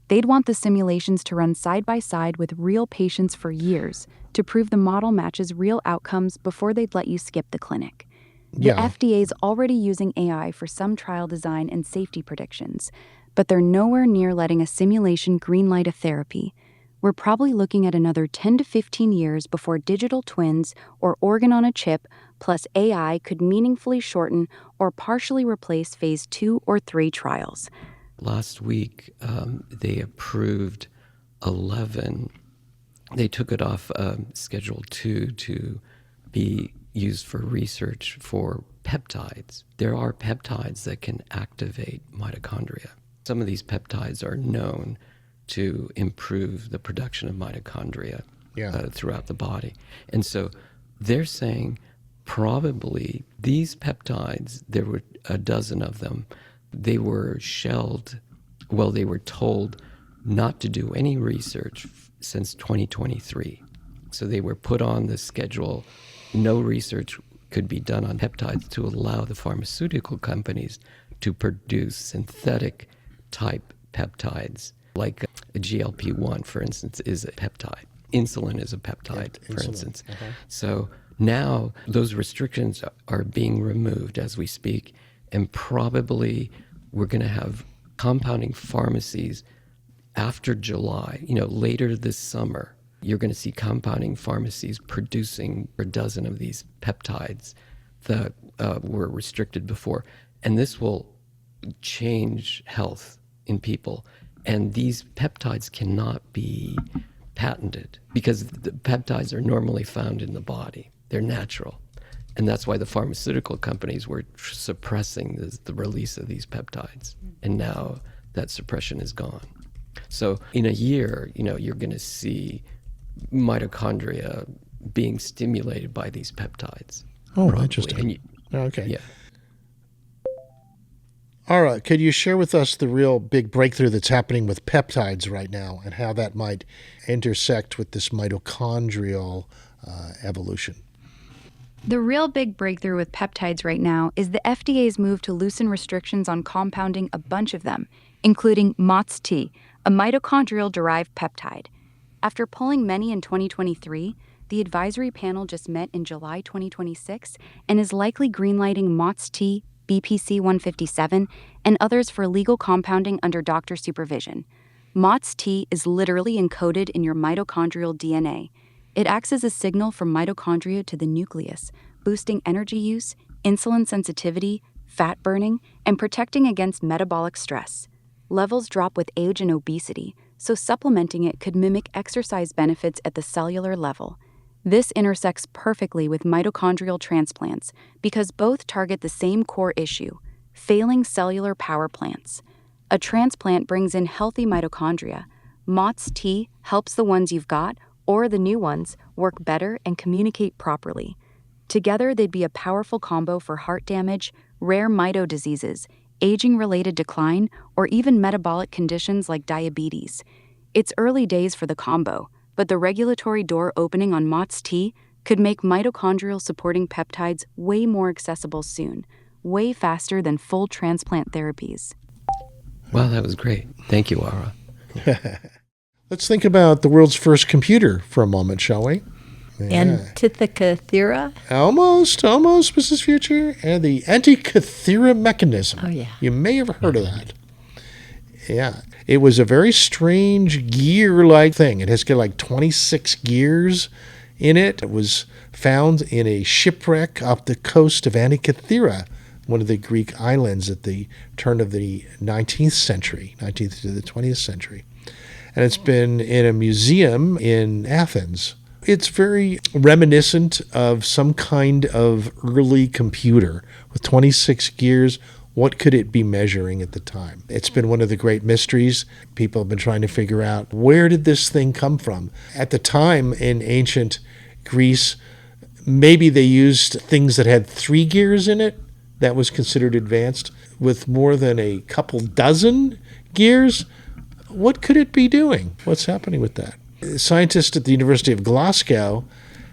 They'd want the simulations to run side by side with real patients for years to prove the model matches real outcomes before they'd let you skip the clinic. The FDA's already using AI for some trial design and safety predictions, but they're nowhere near letting a simulation greenlight a therapy. We're probably looking at another 10 to 15 years before digital twins or organ on a chip plus AI could meaningfully shorten or partially replace phase 2 or 3 trials. Last week, they approved 11. They took it off Schedule 2 to be used for research for peptides. There are peptides that can activate mitochondria. Some of these peptides are known to improve the production of mitochondria throughout the body. And so they're saying probably these peptides, there were a dozen of them, they were shelved, they were told not to do any research since 2023. So they were put on the schedule. No research could be done on peptides to allow the pharmaceutical companies to produce synthetic type peptides. Like a GLP-1, for instance, is a peptide. Insulin is a peptide, for instance. So now those restrictions are being removed as we speak, and probably we're going to have compounding pharmacies after July, later this summer. You're going to see compounding pharmacies producing a dozen of these peptides that were restricted before. And this will change health in people. And these peptides cannot be patented because the peptides are normally found in the body. They're natural. And that's why the pharmaceutical companies were suppressing the release of these peptides. And now that suppression is gone. So in a year, you're going to see mitochondria being stimulated by these peptides. Oh, probably. interesting. Okay. Yeah. All right. Could you share with us the real big breakthrough that's happening with peptides right now and how that might intersect with this mitochondrial evolution? The real big breakthrough with peptides right now is the FDA's move to loosen restrictions on compounding a bunch of them, including MOTS-T, a mitochondrial-derived peptide. After pulling many in 2023, the advisory panel just met in July 2026 and is likely greenlighting MOTS-T, BPC 157, and others for legal compounding under doctor supervision. MOTS-T is literally encoded in your mitochondrial DNA. It acts as a signal from mitochondria to the nucleus, boosting energy use, insulin sensitivity, fat burning, and protecting against metabolic stress. Levels drop with age and obesity, so supplementing it could mimic exercise benefits at the cellular level. This intersects perfectly with mitochondrial transplants because both target the same core issue, failing cellular power plants. A transplant brings in healthy mitochondria. MOTS-T helps the ones you've got, or the new ones, work better and communicate properly. Together, they'd be a powerful combo for heart damage, rare mito diseases, aging-related decline, or even metabolic conditions like diabetes. It's early days for the combo, but the regulatory door opening on MOTS-T could make mitochondrial-supporting peptides way more accessible soon, way faster than full transplant therapies. Wow, that was great. Thank you, Ara. Let's think about the world's first computer for a moment, shall we? Antithecithera? Almost, Mrs. Future. And the Antikythera mechanism. Oh, yeah. You may have heard of that. Yeah. It was a very strange gear-like thing. It has got like 26 gears in it. It was found in a shipwreck off the coast of Antikythera, one of the Greek islands at the turn of the 19th to the 20th century. And it's been in a museum in Athens. It's very reminiscent of some kind of early computer with 26 gears. What could it be measuring at the time? It's been one of the great mysteries. People have been trying to figure out, where did this thing come from? At the time in ancient Greece, maybe they used things that had 3 gears in it. That was considered advanced. With more than a couple dozen gears, what could it be doing? What's happening with that? Scientists at the University of Glasgow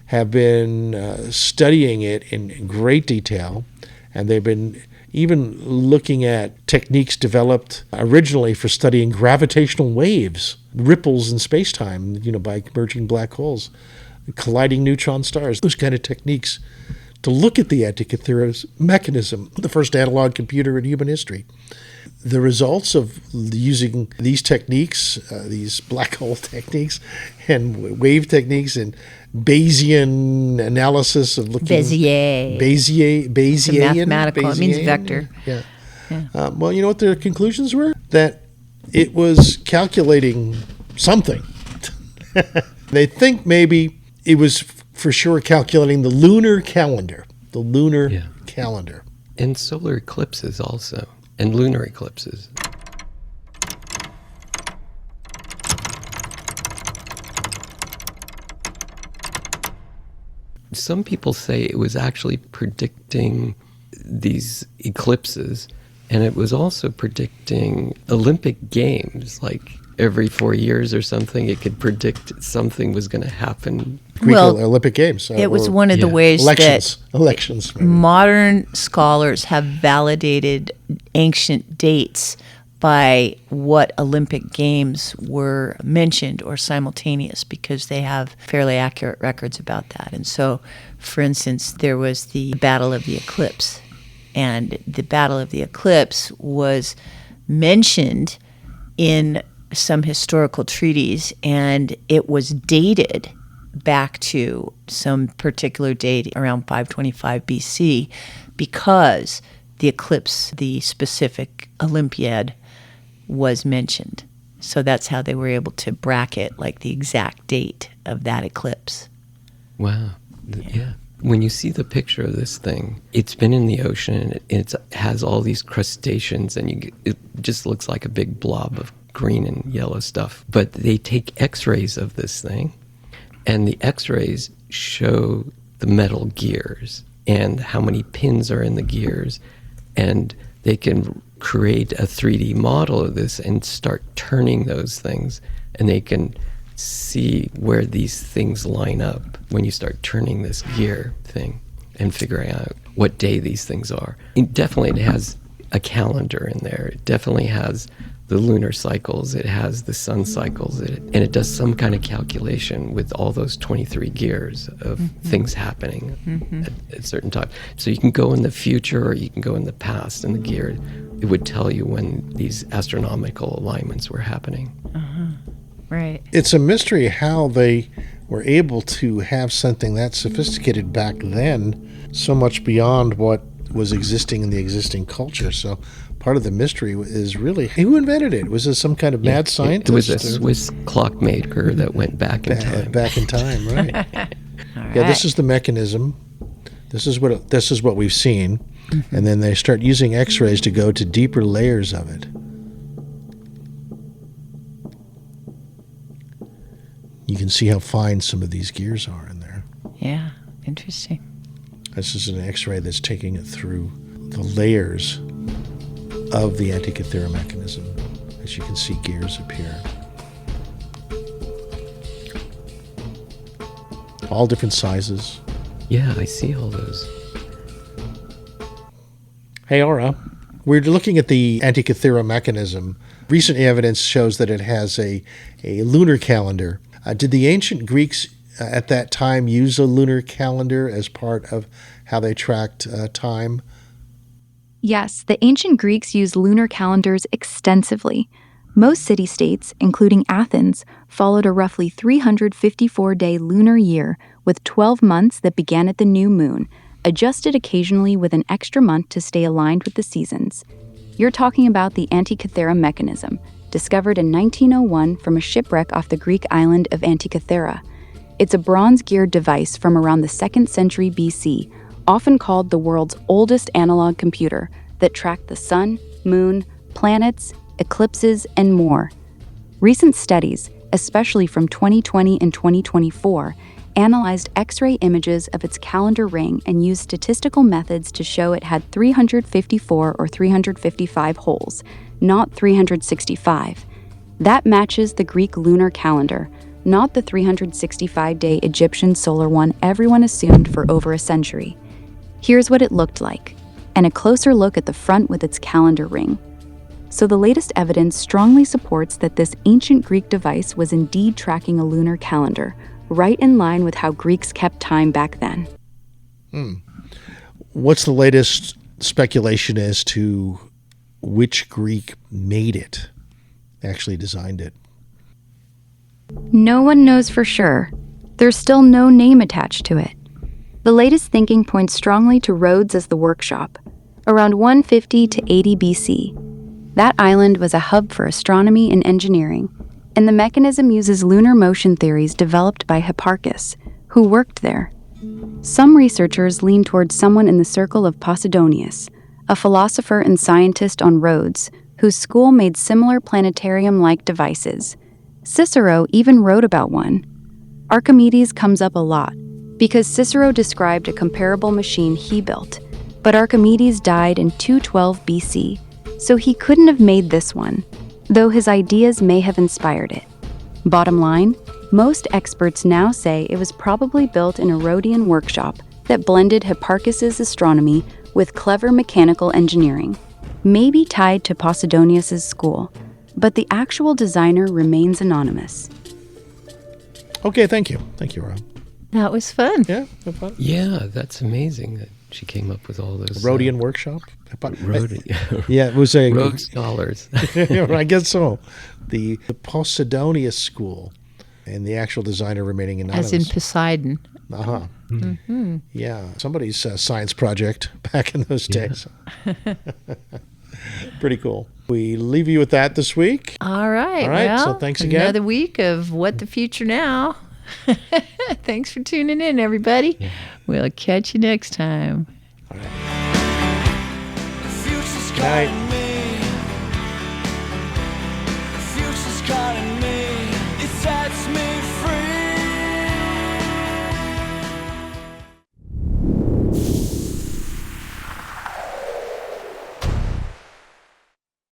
have been studying it in great detail, and they've been even looking at techniques developed originally for studying gravitational waves, ripples in space-time, by merging black holes, colliding neutron stars, those kind of techniques to look at the Antikythera's mechanism, the first analog computer in human history. The results of using these techniques, these black hole techniques and wave techniques and Bayesian analysis of looking... Bayesian. It's mathematical. Bayesian? It means vector. Yeah. Well, you know what their conclusions were? That it was calculating something. They think maybe it was for sure calculating the lunar calendar. The lunar calendar. And solar eclipses also. And lunar eclipses. Some people say it was actually predicting these eclipses, and it was also predicting Olympic Games, like every 4 years or something, it could predict something was going to happen. Greek Olympic Games. It was one of the ways elections, that modern scholars have validated ancient dates by what Olympic Games were mentioned or simultaneous, because they have fairly accurate records about that. And so, for instance, there was the Battle of the Eclipse, and the Battle of the Eclipse was mentioned in some historical treaties, and it was dated back to some particular date around 525 BC because the eclipse, the specific Olympiad, was mentioned. So that's how they were able to bracket like the exact date of that eclipse. Wow. Yeah. When you see the picture of this thing, it's been in the ocean, and it has all these crustaceans, and it just looks like a big blob of green and yellow stuff. But they take x-rays of this thing, and the x-rays show the metal gears and how many pins are in the gears, and they can create a 3D model of this and start turning those things, and they can see where these things line up when you start turning this gear thing and figuring out what day these things are. It definitely has a calendar in there. It definitely has the lunar cycles, it has the sun cycles, and it does some kind of calculation with all those 23 gears of things happening at certain times. So you can go in the future or you can go in the past, and the gear, it would tell you when these astronomical alignments were happening. Right. It's a mystery how they were able to have something that sophisticated back then, so much beyond what was existing in the existing culture. So part of the mystery is really, who invented it? Was it some kind of mad scientist? It was a Swiss clockmaker that went back in time. Back in time, right. Yeah, this is the mechanism. This is what we've seen. And then they start using x-rays to go to deeper layers of it. You can see how fine some of these gears are in there. Yeah, interesting. This is an x-ray that's taking it through the layers of the Antikythera mechanism. As you can see, gears appear. All different sizes. Yeah, I see all those. Hey, Aura, we're looking at the Antikythera mechanism. Recent evidence shows that it has a lunar calendar. Did the ancient Greeks at that time use a lunar calendar as part of how they tracked time? Yes, the ancient Greeks used lunar calendars extensively. Most city-states, including Athens, followed a roughly 354-day lunar year with 12 months that began at the new moon, adjusted occasionally with an extra month to stay aligned with the seasons. You're talking about the Antikythera mechanism, discovered in 1901 from a shipwreck off the Greek island of Antikythera. It's a bronze-geared device from around the 2nd century BC, often called the world's oldest analog computer, that tracked the sun, moon, planets, eclipses, and more. Recent studies, especially from 2020 and 2024, analyzed X-ray images of its calendar ring and used statistical methods to show it had 354 or 355 holes, not 365. That matches the Greek lunar calendar, not the 365-day Egyptian solar one everyone assumed for over a century. Here's what it looked like. and a closer look at the front with its calendar ring. So the latest evidence strongly supports that this ancient Greek device was indeed tracking a lunar calendar, right in line with how Greeks kept time back then. What's the latest speculation as to which Greek made it, actually designed it? No one knows for sure. There's still no name attached to it. The latest thinking points strongly to Rhodes as the workshop, around 150 to 80 BC. That island was a hub for astronomy and engineering, and the mechanism uses lunar motion theories developed by Hipparchus, who worked there. Some researchers lean towards someone in the circle of Posidonius, a philosopher and scientist on Rhodes, whose school made similar planetarium-like devices. Cicero even wrote about one. Archimedes comes up a lot, because Cicero described a comparable machine he built, but Archimedes died in 212 BC, so he couldn't have made this one, though his ideas may have inspired it. Bottom line, most experts now say it was probably built in a Rhodian workshop that blended Hipparchus's astronomy with clever mechanical engineering, maybe tied to Posidonius's school, but the actual designer remains anonymous. Okay, thank you. Thank you, Rob. That was fun. Yeah, fun. Yeah, that's amazing that she came up with all those. Rhodian workshop? Rhodian. Yeah, it was a... Rhodes scholars. I guess so. The Posidonius school and the actual designer remaining anonymous. As in Poseidon. Uh-huh. Mm-hmm. Yeah, somebody's science project back in those days. Pretty cool. We leave you with that this week. All right. All right, well, so thanks again. Another week of What the Future Now. Thanks for tuning in, everybody. Yeah. We'll catch you next time. All right. Good night.